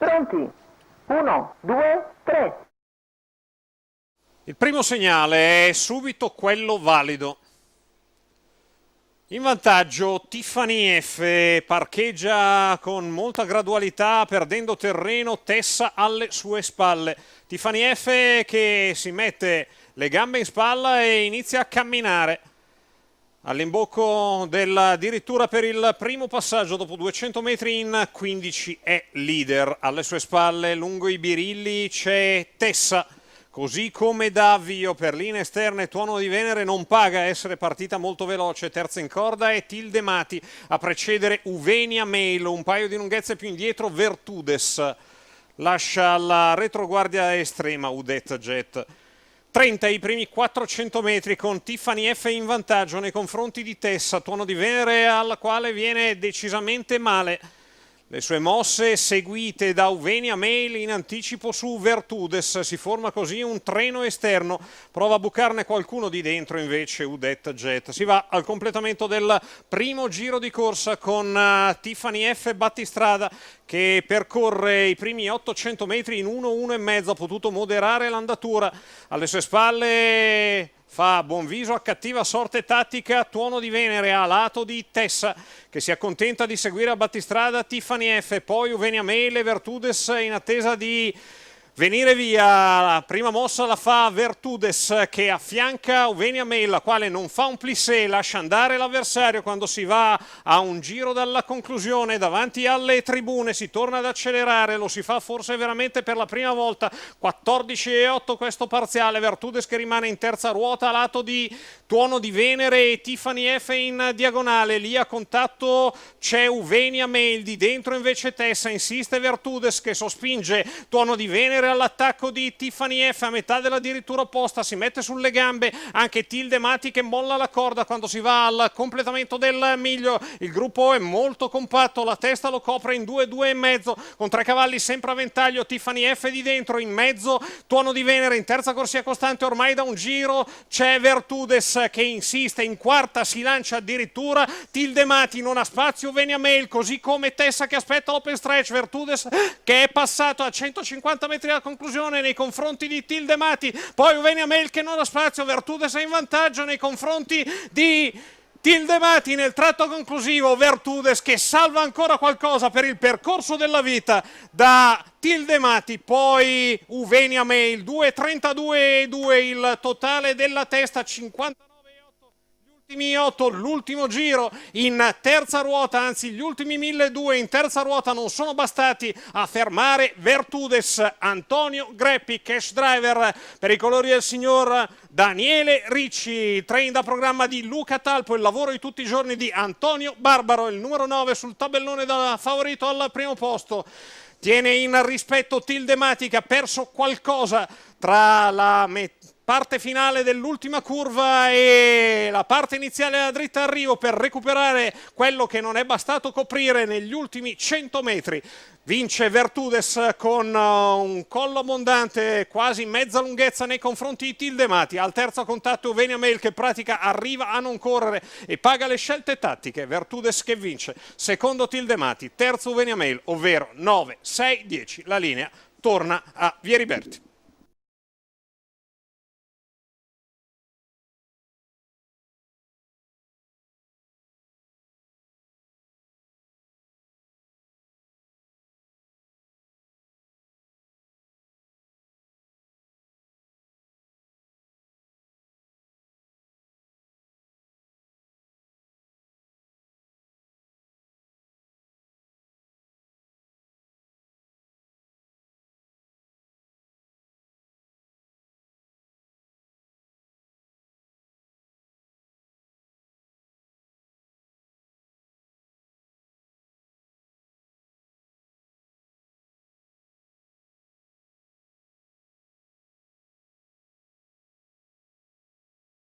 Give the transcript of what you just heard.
Pronti? 1, 2, 3. Il primo segnale è subito quello valido. In vantaggio Tiffany F, parcheggia con molta gradualità, perdendo terreno, Tessa alle sue spalle. Tiffany F che si mette le gambe in spalla e inizia a camminare. All'imbocco addirittura per il primo passaggio, dopo 200 metri in 15 è leader. Alle sue spalle, lungo i birilli, c'è Tessa. Così come da avvio per linee esterne Tuono di Venere non paga essere partita molto veloce, terza in corda è Tilde Mati a precedere Uvenia Mail, un paio di lunghezze più indietro Vertudes, lascia la retroguardia estrema Udet Jet. 30 i primi 400 metri con Tiffany F in vantaggio nei confronti di Tessa, Tuono di Venere alla quale viene decisamente male. Le sue mosse seguite da Uvenia Mail in anticipo su Vertudes, si forma così un treno esterno, prova a bucarne qualcuno di dentro invece Udet Jet. Si va al completamento del primo giro di corsa con Tiffany F battistrada che percorre i primi 800 metri in 1,1,5, ha potuto moderare l'andatura. Alle sue spalle fa buon viso a cattiva sorte tattica Tuono di Venere a lato di Tessa che si accontenta di seguire a battistrada Tiffany F, poi Uvenia Mail e Vertudes in attesa di venire via. La prima mossa la fa Vertudes che affianca Uvenia Mail, la quale non fa un plissé, lascia andare l'avversario quando si va a un giro dalla conclusione davanti alle tribune, si torna ad accelerare, lo si fa forse veramente per la prima volta. 14,8 questo parziale, Vertudes che rimane in terza ruota a lato di Tuono di Venere e Tiffany F in diagonale, lì a contatto c'è Uvenia Mail, di dentro invece Tessa, insiste Vertudes che sospinge Tuono di Venere all'attacco di Tiffany F a metà della dirittura opposta, si mette sulle gambe anche Tilde Mati che molla la corda quando si va al completamento del miglio. Il gruppo è molto compatto, la testa lo copre in 2,2,5 con 3 cavalli sempre a ventaglio, Tiffany F di dentro, in mezzo Tuono di Venere, in terza corsia costante ormai da un giro c'è Vertudes che insiste, in quarta si lancia addirittura Tilde Mati, non ha spazio Uvenia Mail, così come Tessa che aspetta l'open stretch. Vertudes che è passato a 150 metri alla conclusione nei confronti di Tilde Mati, poi Uvenia Mail che non ha spazio, Vertudes è in vantaggio nei confronti di Tilde Mati nel tratto conclusivo. Vertudes che salva ancora qualcosa per il percorso della vita da Tilde Mati, poi Uvenia Mail 2,32,2 il totale della testa, 59,8 gli ultimi 8, l'ultimo giro in terza ruota, anzi gli ultimi 1.200 in terza ruota non sono bastati a fermare Vertudes. Antonio Greppi, cash driver per i colori del signor Daniele Ricci, train da programma di Luca Talpo, il lavoro di tutti i giorni di Antonio Barbaro, il numero 9 sul tabellone da favorito al primo posto. Tiene in rispetto Tilde Mati che ha perso qualcosa tra la parte finale dell'ultima curva e la parte iniziale della dritta arrivo per recuperare quello che non è bastato coprire negli ultimi 100 metri. Vince Vertudes con un collo abbondante, quasi mezza lunghezza nei confronti di Tilde Mati. Al terzo contatto Uvenia Mail che pratica arriva a non correre e paga le scelte tattiche. Vertudes che vince. Secondo Tilde Mati, terzo Uvenia Mail, ovvero 9, 6, 10. La linea torna a Vieriberti.